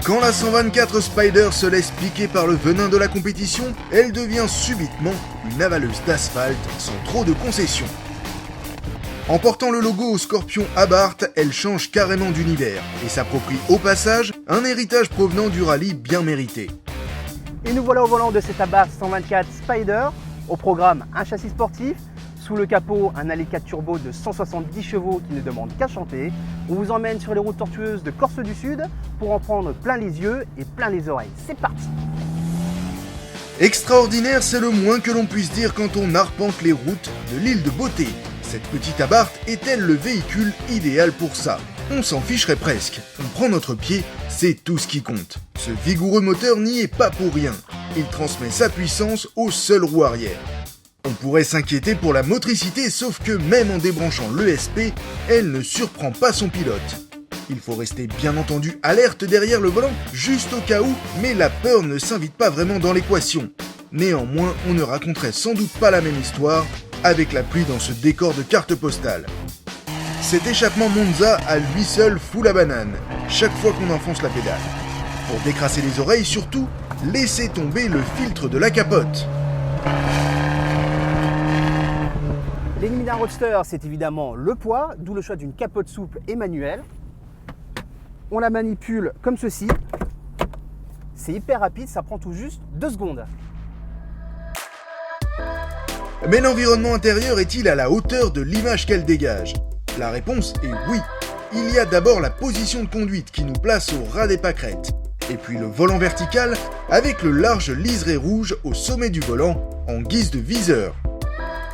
Quand la 124 Spider se laisse piquer par le venin de la compétition, elle devient subitement une avaleuse d'asphalte sans trop de concessions. En portant le logo au Scorpion Abarth, elle change carrément d'univers et s'approprie au passage un héritage provenant du rallye bien mérité. Et nous voilà au volant de cette Abarth 124 Spider, au programme un châssis sportif, sous le capot un allée 4 turbo de 170 chevaux qui ne demande qu'à chanter. On vous emmène sur les routes tortueuses de Corse du Sud pour en prendre plein les yeux et plein les oreilles. C'est parti! Extraordinaire, c'est le moins que l'on puisse dire quand on arpente les routes de l'île de Beauté. Cette petite Abarth est-elle le véhicule idéal pour ça? On s'en ficherait presque. On prend notre pied, c'est tout ce qui compte. Ce vigoureux moteur n'y est pas pour rien. Il transmet sa puissance aux seules roues arrière. On pourrait s'inquiéter pour la motricité, sauf que même en débranchant l'ESP, elle ne surprend pas son pilote. Il faut rester bien entendu alerte derrière le volant, juste au cas où, mais la peur ne s'invite pas vraiment dans l'équation. Néanmoins, on ne raconterait sans doute pas la même histoire avec la pluie dans ce décor de carte postale. Cet échappement Monza à lui seul fout la banane, chaque fois qu'on enfonce la pédale. Pour décrasser les oreilles surtout, laissez tomber le filtre de la capote. L'ennemi d'un roadster, c'est évidemment le poids, d'où le choix d'une capote souple et manuelle. On la manipule comme ceci. C'est hyper rapide, ça prend tout juste 2 secondes. Mais l'environnement intérieur est-il à la hauteur de l'image qu'elle dégage? La réponse est oui. Il y a d'abord la position de conduite qui nous place au ras des pâquerettes. Et puis le volant vertical avec le large liseré rouge au sommet du volant en guise de viseur.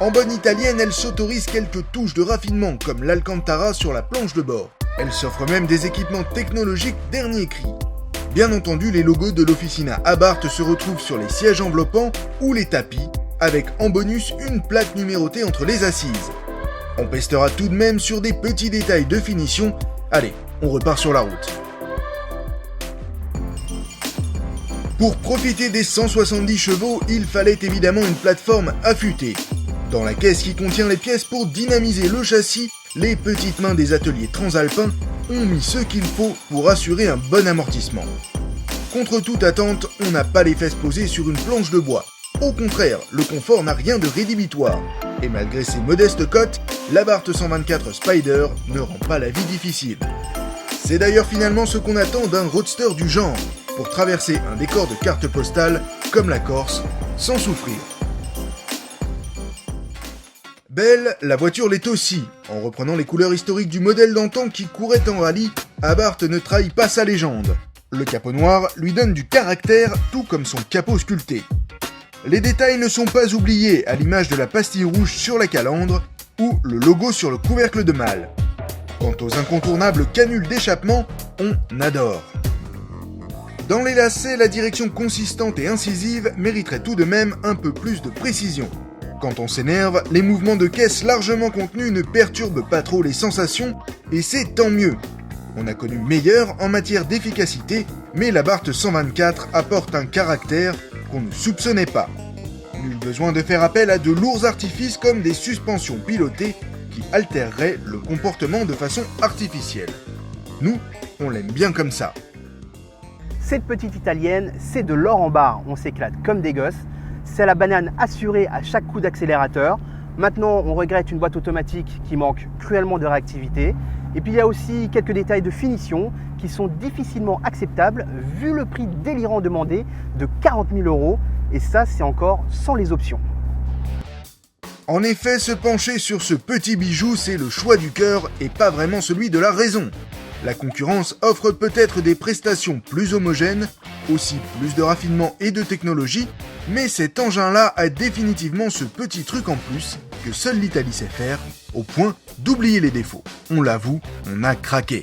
En bonne italienne, elle s'autorise quelques touches de raffinement comme l'Alcantara sur la planche de bord. Elle s'offre même des équipements technologiques dernier cri. Bien entendu, les logos de l'Officina Abarth se retrouvent sur les sièges enveloppants ou les tapis, avec en bonus une plaque numérotée entre les assises. On pestera tout de même sur des petits détails de finition. Allez, on repart sur la route. Pour profiter des 170 chevaux, il fallait évidemment une plateforme affûtée. Dans la caisse qui contient les pièces pour dynamiser le châssis, les petites mains des ateliers transalpins ont mis ce qu'il faut pour assurer un bon amortissement. Contre toute attente, on n'a pas les fesses posées sur une planche de bois. Au contraire, le confort n'a rien de rédhibitoire. Et malgré ses modestes cotes, l'Abarth 124 Spider ne rend pas la vie difficile. C'est d'ailleurs finalement ce qu'on attend d'un roadster du genre, pour traverser un décor de carte postale comme la Corse, sans souffrir. Belle, la voiture l'est aussi. En reprenant les couleurs historiques du modèle d'antan qui courait en rallye, Abarth ne trahit pas sa légende. Le capot noir lui donne du caractère, tout comme son capot sculpté. Les détails ne sont pas oubliés, à l'image de la pastille rouge sur la calandre ou le logo sur le couvercle de malle. Quant aux incontournables canules d'échappement, on adore. Dans les lacets, la direction consistante et incisive mériterait tout de même un peu plus de précision. Quand on s'énerve, les mouvements de caisse largement contenus ne perturbent pas trop les sensations, et c'est tant mieux. On a connu meilleur en matière d'efficacité, mais l'Abarth 124 apporte un caractère qu'on ne soupçonnait pas. Nul besoin de faire appel à de lourds artifices comme des suspensions pilotées qui altéreraient le comportement de façon artificielle. Nous, on l'aime bien comme ça. Cette petite italienne, c'est de l'or en barre, on s'éclate comme des gosses. C'est la banane assurée à chaque coup d'accélérateur. Maintenant, on regrette une boîte automatique qui manque cruellement de réactivité. Et puis il y a aussi quelques détails de finition qui sont difficilement acceptables vu le prix délirant demandé de 40 000 €. Et ça, c'est encore sans les options. En effet, se pencher sur ce petit bijou, c'est le choix du cœur et pas vraiment celui de la raison. La concurrence offre peut-être des prestations plus homogènes, aussi plus de raffinement et de technologie, mais cet engin-là a définitivement ce petit truc en plus que seule l'Italie sait faire, au point d'oublier les défauts. On l'avoue, on a craqué.